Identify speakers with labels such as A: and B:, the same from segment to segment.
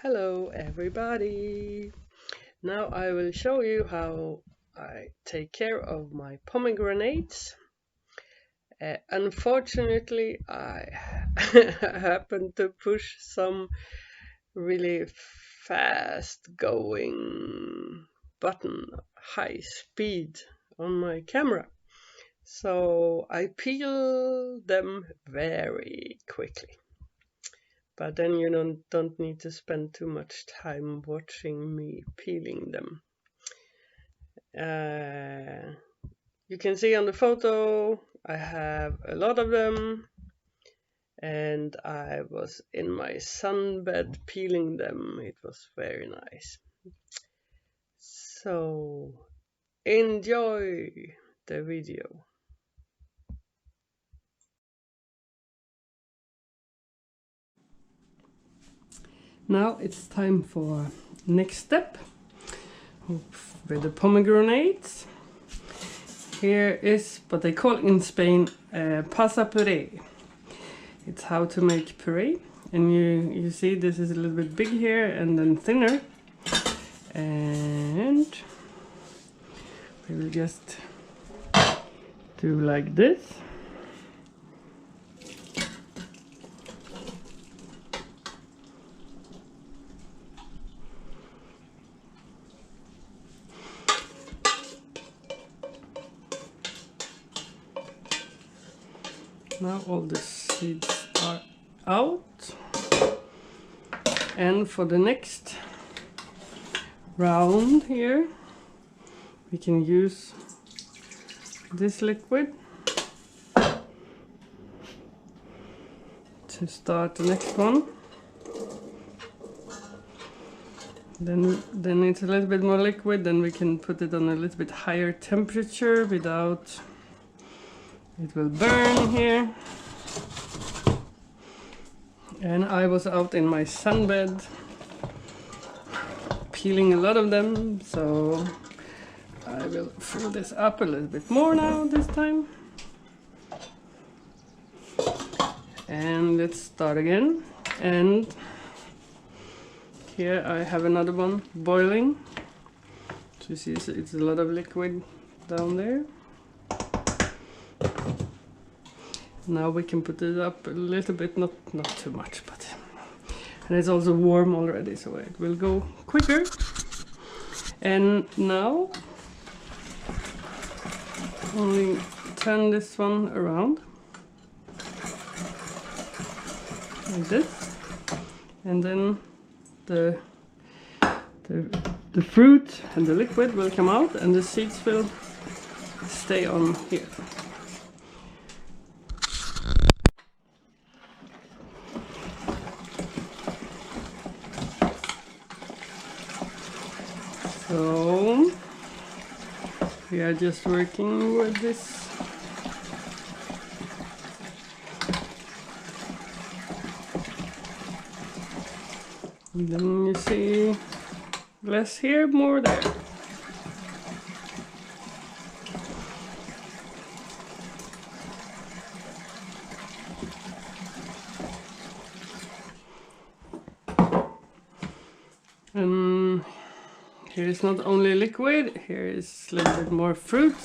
A: Hello everybody! Now I will show you how I take care of my pomegranates. Unfortunately, I happened to push some really fast going button, high speed on my camera. So I peel them very quickly. But then you don't need to spend too much time watching me peeling them. You can see on the photo I have a lot of them, and I was in my sunbed peeling them. It was very nice. So enjoy the video. Now it's time for next step with the pomegranates. Here is what they call in Spain Pasa Pure. It's how to make puree, and you see this is a little bit big here and then thinner, and we will just do like this. Now all the seeds are out, and for the next round here we can use this liquid to start the next one. Then it's a little bit more liquid, then we can put it on a little bit higher temperature without it will burn here. And I was out in my sunbed peeling a lot of them, so I will fill this up a little bit more now this time. And let's start again. And here I have another one boiling. So you see it's a lot of liquid down there. Now we can put it up a little bit, not too much, but and it's also warm already, so it will go quicker. And now only turn this one around like this, and then the fruit and the liquid will come out, and the seeds will stay on here. So we are just working with this. And then you see less here, more there. And here is not only liquid, here is a little bit more fruit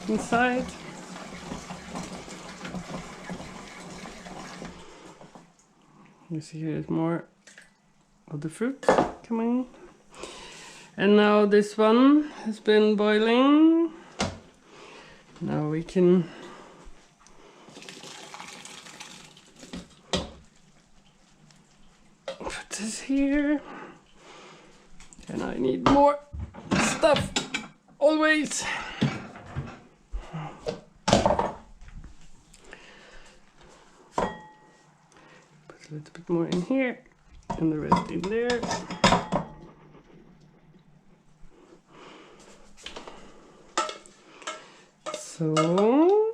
A: inside. You see here is more of the fruit coming. And now this one has been boiling. Now we can put this here. And I need more stuff, always. Put a little bit more in here, and the rest in there. So,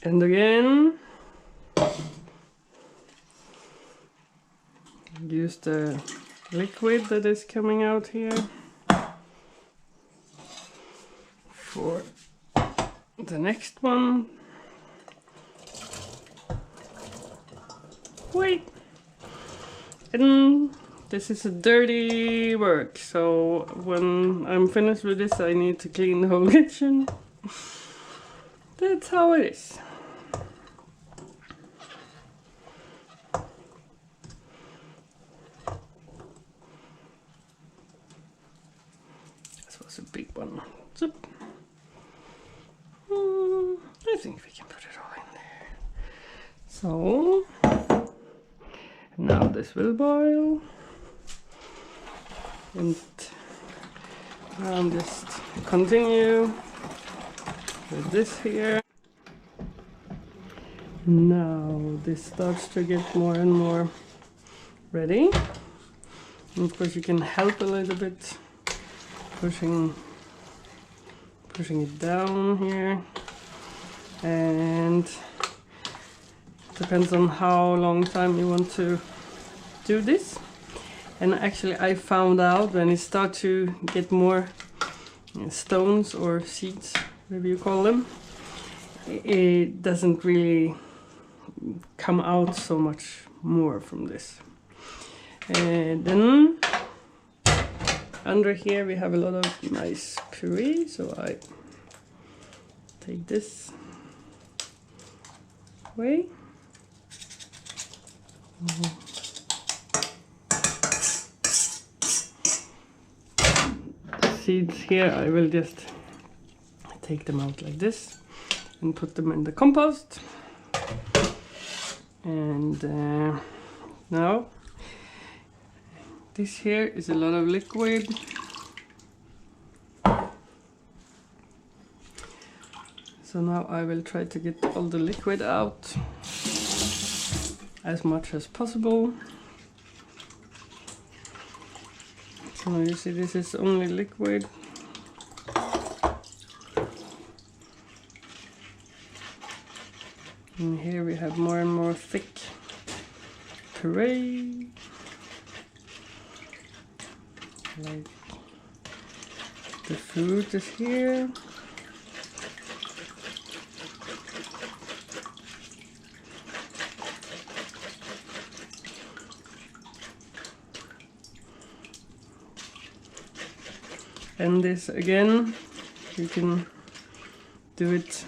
A: and again, use the liquid that is coming out here for the next one. And this is a dirty work, so when I'm finished with this I need to clean the whole kitchen. That's how it is. This was a big one. So, I think we can put it all in there. So now this will boil, and I'll just continue with this here. Now this starts to get more and more ready. And of course you can help a little bit, pushing it down here, and depends on how long time you want to do this. And actually I found out when it starts to get more stones or seeds, whatever you call them, it doesn't really come out so much more from this. And then under here we have a lot of nice puree, so I take this away. The seeds here I will just take them out like this and put them in the compost. And now this here is a lot of liquid. So now I will try to get all the liquid out as much as possible. So you see this is only liquid. And here we have more and more thick puree. Like the fruit is here. And this again, you can do it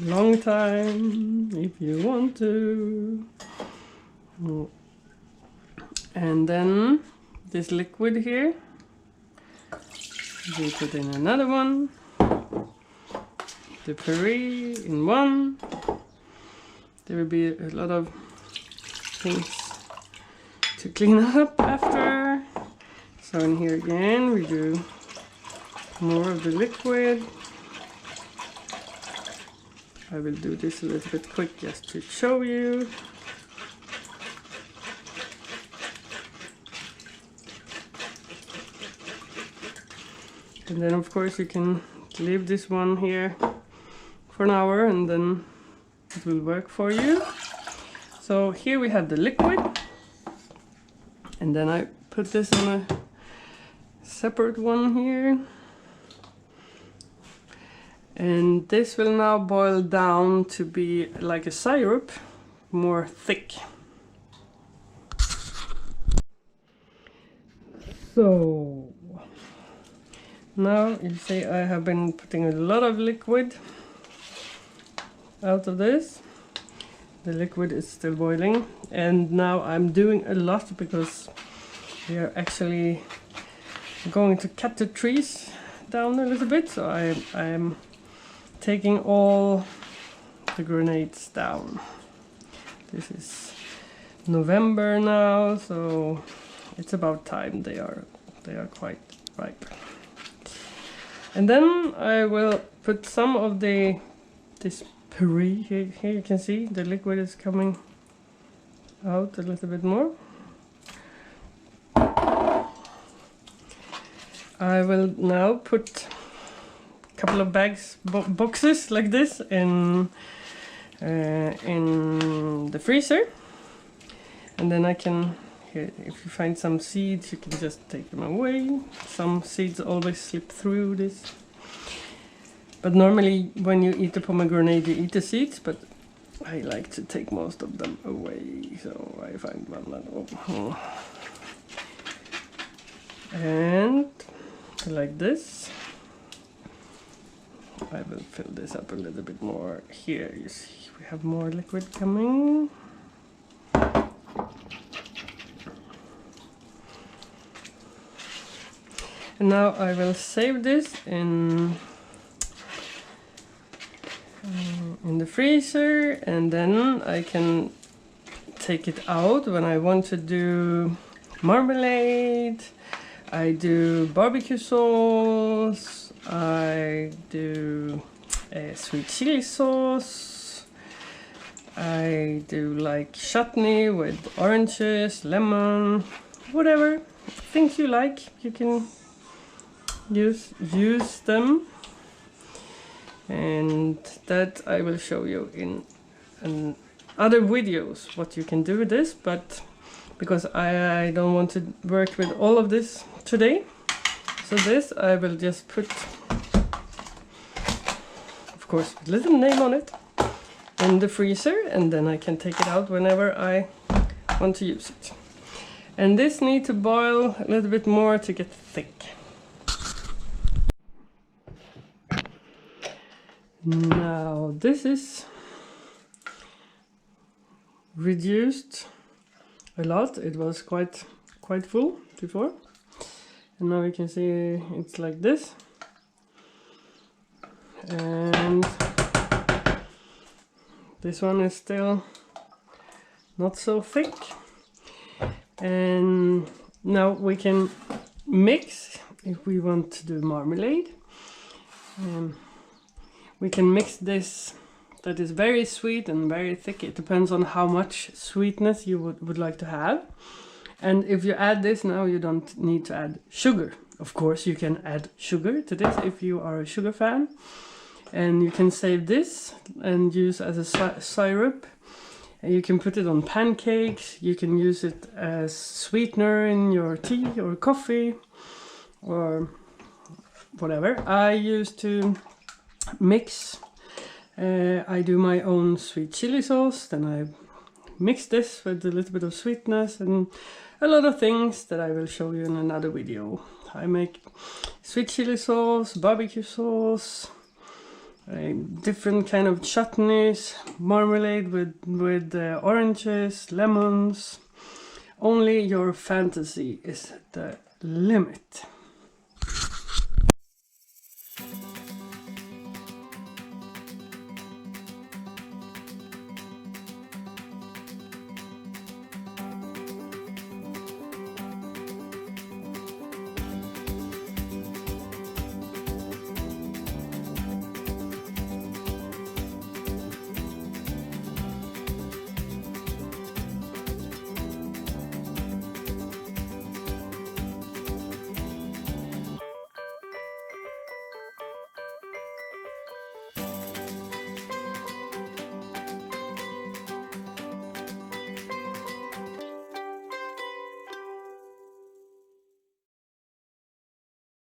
A: a long time if you want to. And then this liquid here, we put in another one, the puree in one. There will be a lot of things to clean up after. So in here again we do more of the liquid. I will do this a little bit quick just to show you. And then of course you can leave this one here for an hour and then it will work for you. So here we have the liquid, and then I put this on a separate one here. And this will now boil down to be like a syrup, more thick. So now you see I have been putting a lot of liquid out of this. The liquid is still boiling, and now I'm doing a lot because we are actually going to cut the trees down a little bit. So I am taking all the grenades down. This is November now, so it's about time. They are quite ripe. And then I will put some of this puree here. Here you can see the liquid is coming out a little bit more. I will now put couple of boxes like this in the freezer, and then I can, here, if you find some seeds you can just take them away. Some seeds always slip through this, but normally when you eat the pomegranate you eat the seeds, but I like to take most of them away, so I find one that and like this. I will fill this up a little bit more here. You see, we have more liquid coming. And now I will save this in the freezer, and then I can take it out when I want to do marmalade. I do barbecue sauce. I do sweet chili sauce. I do like chutney with oranges, lemon, whatever things you like. You can use them, and that I will show you in other videos what you can do with this, but because I don't want to work with all of this today, so this I will just put, of course, with a little name on it, in the freezer, and then I can take it out whenever I want to use it. And this needs to boil a little bit more to get thick. Now this is reduced a lot. It was quite full before, and now you can see it's like this, and this one is still not so thick. And now we can mix if we want to do marmalade. We can mix this that is very sweet and very thick. It depends on how much sweetness you would like to have. And if you add this now, you don't need to add sugar. Of course, you can add sugar to this if you are a sugar fan. And you can save this and use as a syrup. And you can put it on pancakes. You can use it as sweetener in your tea or coffee or whatever. I used to mix. I do my own sweet chili sauce, then I mix this with a little bit of sweetness and a lot of things that I will show you in another video. I make sweet chili sauce, barbecue sauce, different kind of chutneys, marmalade with oranges, lemons. Only your fantasy is the limit.